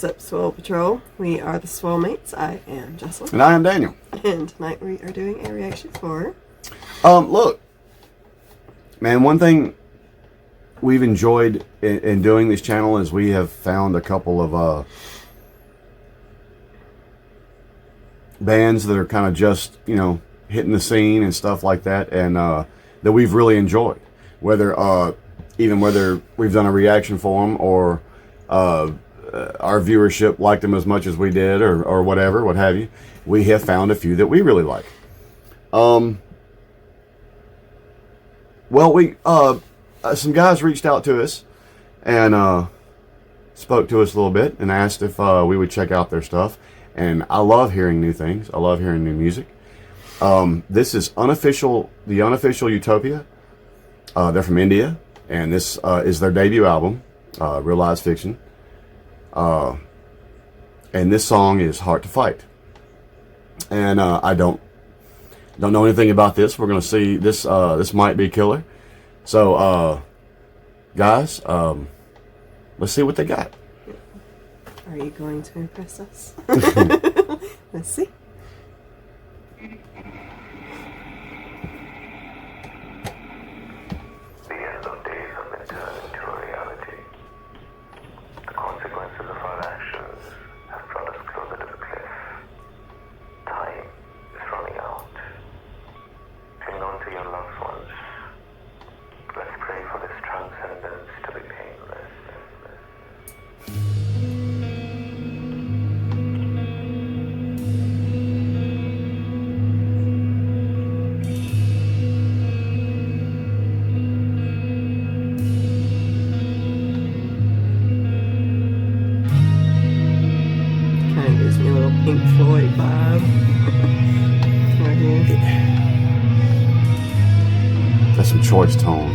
What's up, Swole Patrol? We are the Swolemates. I am Jocelyn. And I am Daniel. And tonight we are doing a reaction for... Look, man, one thing we've enjoyed in doing this channel is we have found a couple of bands that are kind of just, you know, hitting the scene and stuff like that, and that we've really enjoyed. Whether we've done a reaction for them or our viewership liked them as much as we did, or whatever, what have you. We have found a few that we really like. Well, some guys reached out to us and spoke to us a little bit and asked if we would check out their stuff. And I love hearing new things. I love hearing new music. This is the Unofficial Utopia. They're from India, and this is their debut album, Realized Fiction. And this song is Heart to Fight. And I don't know anything about this. We're gonna see this. This might be killer. So, guys, let's see what they got. Are you going to impress us? Let's see. The end of days have been turned into a reality. The consequences of our actions have brought us closer to the cliff. Time is running out. Cling on to your loved ones. Let's pray for this transcendence to be painless. Kind of gives me a little Pink Floyd vibe. Right here. That's some choice tone.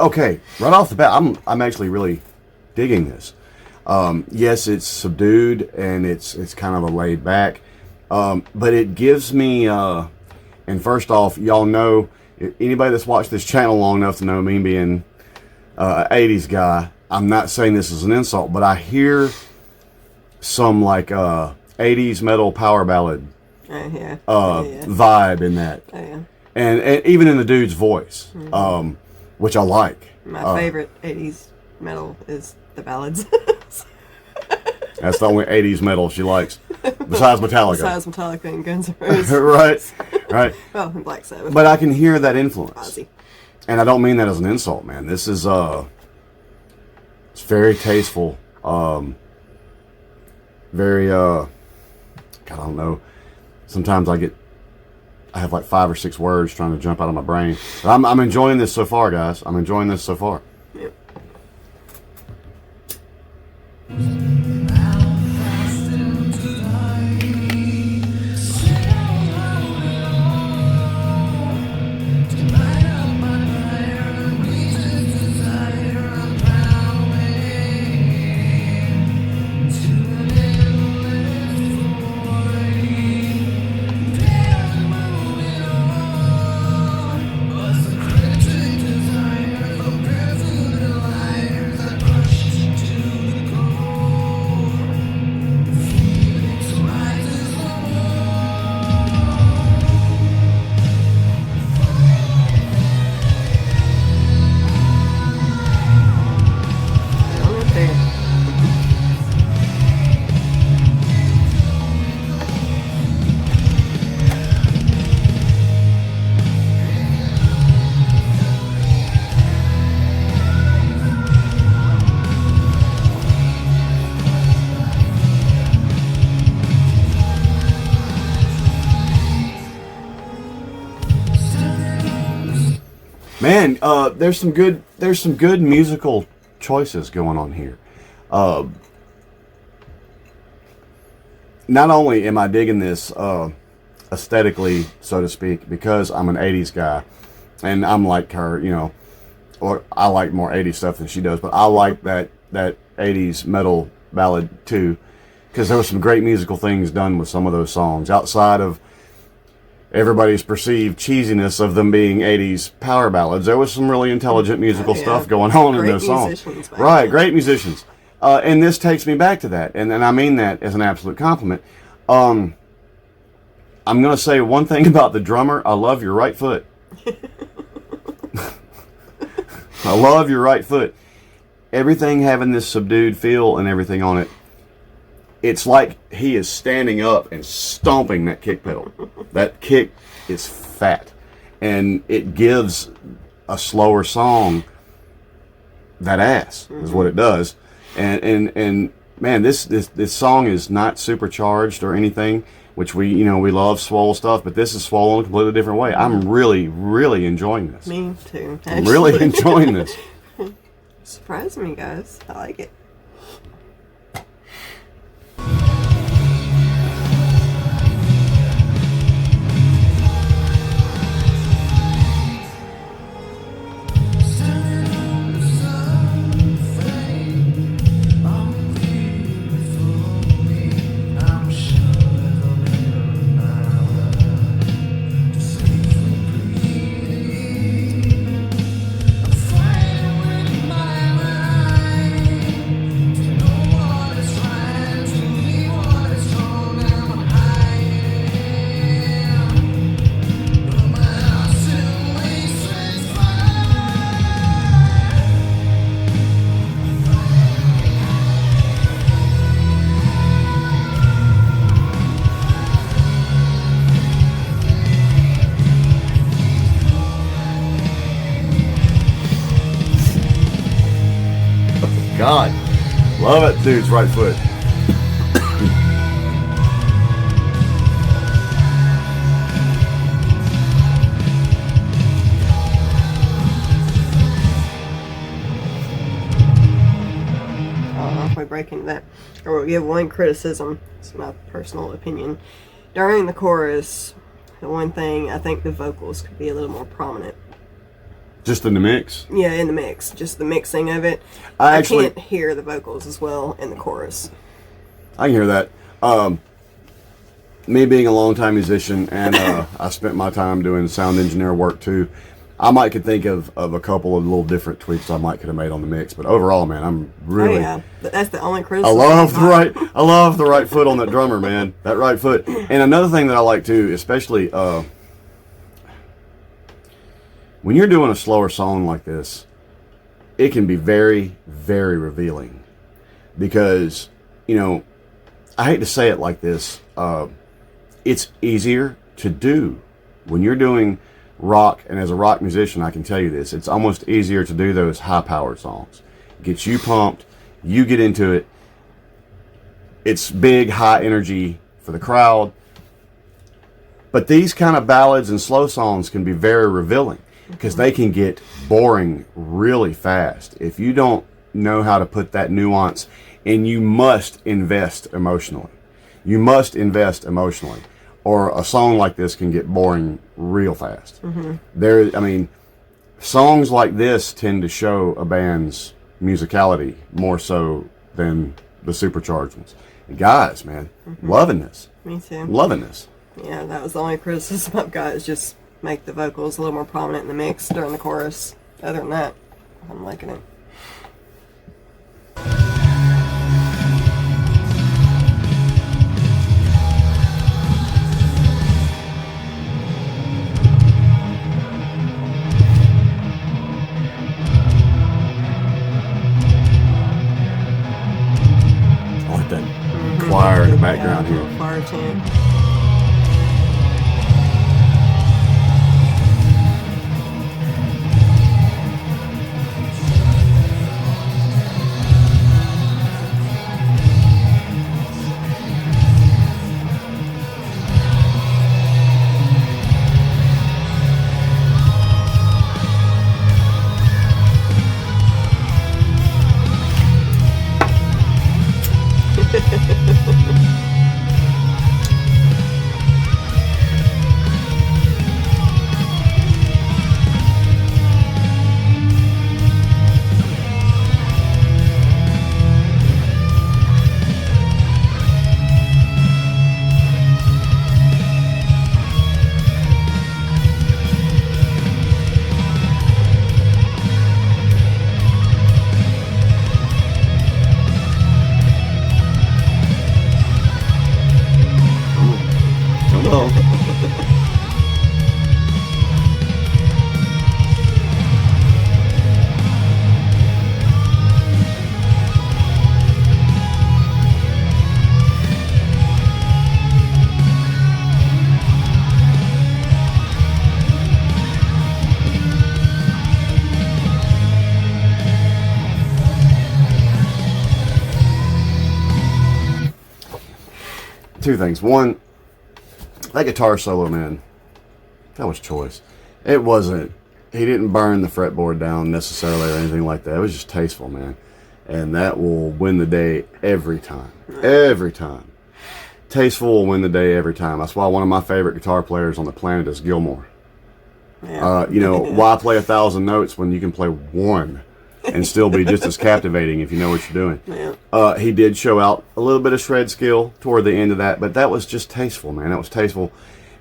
Okay, right off the bat, I'm actually really digging this. Yes, it's subdued and it's kind of a laid back, but it gives me. And first off, y'all know, anybody that's watched this channel long enough to know me being an '80s guy. I'm not saying this is an insult, but I hear some like '80s metal power ballad vibe in that, and even in the dude's voice. Which I like. My favorite 80s metal is the ballads. That's the only 80s metal she likes, besides Metallica. Besides Metallica and Guns N' Roses. Right. Well, and Black Sabbath. But I can hear that influence. Ozzy. And I don't mean that as an insult, man. This is, it's very tasteful. Very, God, I don't know. Sometimes I have like 5 or 6 words trying to jump out of my brain. But I'm enjoying this so far, guys. I'm enjoying this so far. Yep. Man, there's some good musical choices going on here. Not only am I digging this aesthetically, so to speak, because I'm an 80s guy, and I'm like her, you know, or I like more 80s stuff than she does, but I like that 80s metal ballad too, because there were some great musical things done with some of those songs, outside of everybody's perceived cheesiness of them being 80s power ballads. There was some really intelligent musical stuff going on in those songs. Right, great musicians. And this takes me back to that, and I mean that as an absolute compliment. I'm going to say one thing about the drummer. I love your right foot. I love your right foot. Everything having this subdued feel and everything on it. It's like he is standing up and stomping that kick pedal. That kick is fat, and it gives a slower song that ass is what it does. And man, this song is not supercharged or anything, which we love Swole stuff, but this is Swole in a completely different way. I'm really enjoying this. Me too. I'm really enjoying this. Surprised me, guys. I like it. God, love it, dude's right foot. If we break into that, or we'll give one criticism. It's my personal opinion. During the chorus, the one thing, I think the vocals could be a little more prominent. Just in the mix? Yeah, in the mix. Just the mixing of it. I can't hear the vocals as well in the chorus. I can hear that. Me being a longtime musician, and I spent my time doing sound engineer work too, I might could think of a couple of little different tweaks I might could have made on the mix. But overall, man, I'm really... Oh, yeah. But that's the only criticism. I love the right foot on that drummer, man. That right foot. And another thing that I like too, especially... when you're doing a slower song like this, it can be very, very revealing. Because, I hate to say it like this, it's easier to do. When you're doing rock, and as a rock musician, I can tell you this, it's almost easier to do those high-powered songs. It gets you pumped, you get into it, it's big, high energy for the crowd. But these kind of ballads and slow songs can be very revealing, because they can get boring really fast if you don't know how to put that nuance, and you must invest emotionally. Or a song like this can get boring real fast. Songs like this tend to show a band's musicality more so than the supercharged ones. And guys, man, loving this. Me too. Loving this. Yeah, that was the only criticism I've got, is just make the vocals a little more prominent in the mix during the chorus. Other than that, I'm liking it. I like that choir in the background here. Choir chant. two things. One, that guitar solo, man, that was choice. It wasn't, he didn't burn the fretboard down necessarily or anything like that. It was just tasteful, man. And that will win the day every time. Every time. Tasteful will win the day every time. That's why one of my favorite guitar players on the planet is Gilmore. Yeah. Why play 1,000 notes when you can play one and still be just as captivating if you know what you're doing? Yeah. He did show out a little bit of shred skill toward the end of that, but that was just tasteful, man. That was tasteful.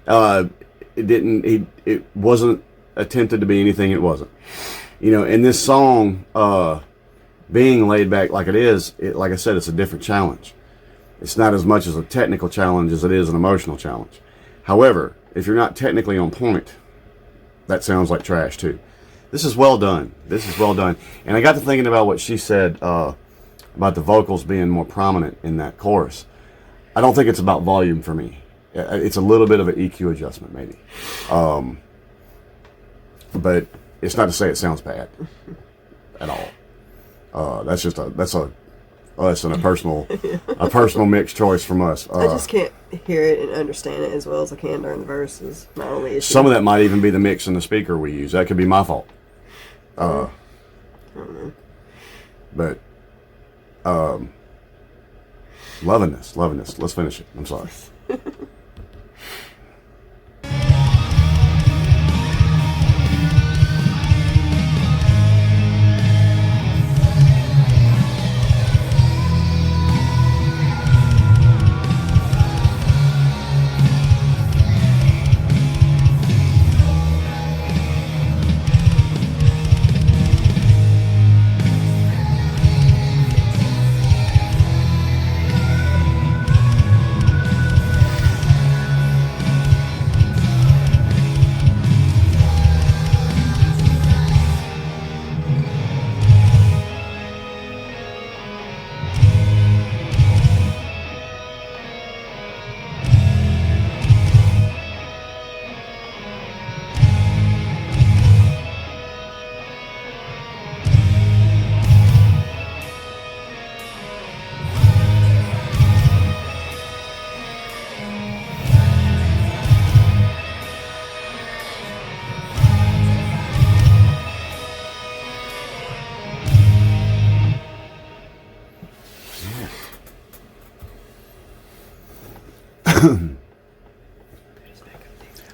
It wasn't attempted to be anything it wasn't. In this song, being laid back like it is, like I said, it's a different challenge. It's not as much as a technical challenge as it is an emotional challenge. However, if you're not technically on point, that sounds like trash too. This is well done. This is well done. And I got to thinking about what she said about the vocals being more prominent in that chorus. I don't think it's about volume for me. It's a little bit of an EQ adjustment maybe. But it's not to say it sounds bad at all. That's us and a personal mixed choice from us. I just can't hear it and understand it as well as I can during the verses. My only issue. Some of that might even be the mix and the speaker we use. That could be my fault. I don't know. But loving this. Let's finish it. I'm sorry.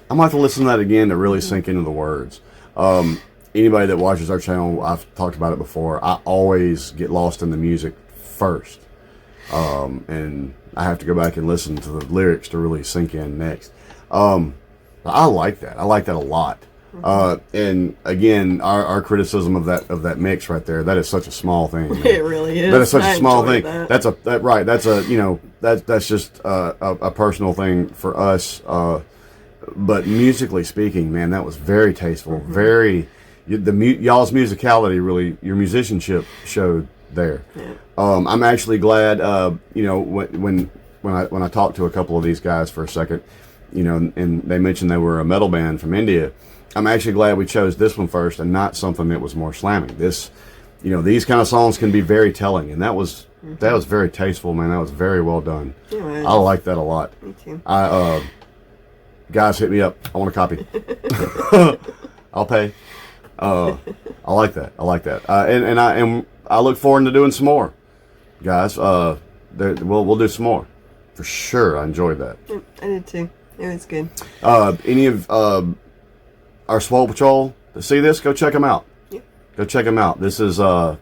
I might have to listen to that again to really sink into the words. Anybody that watches our channel, I've talked about it before, I always get lost in the music first. And I have to go back and listen to the lyrics to really sink in next. But I like that. I like that a lot. And again, our criticism of that mix right there, that is such a small thing. Man. It really is. That is such a small thing. That. That's just a personal thing for us. But musically speaking, man, that was very tasteful. Very, y'all's musicality really, your musicianship showed there. Yeah. I'm actually glad. When I talked to a couple of these guys for a second, and they mentioned they were a metal band from India. I'm actually glad we chose this one first and not something that was more slamming. This, these kind of songs can be very telling, and that was very tasteful, man. That was very well done. Yeah, I like that a lot. Me too. Guys, hit me up. I want a copy. I'll pay. I like that. And I look forward to doing some more, guys. We'll do some more for sure. I enjoyed that. I did too. It was good. Any of our Swole Patrol to see this, go check them out. Yeah. Go check them out. This is the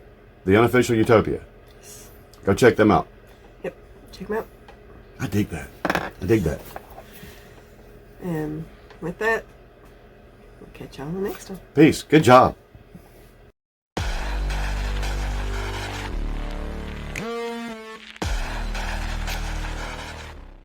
Unofficial Utopia. Go check them out. Yep. Check them out. I dig that. And with that, we'll catch y'all on the next one. Peace. Good job.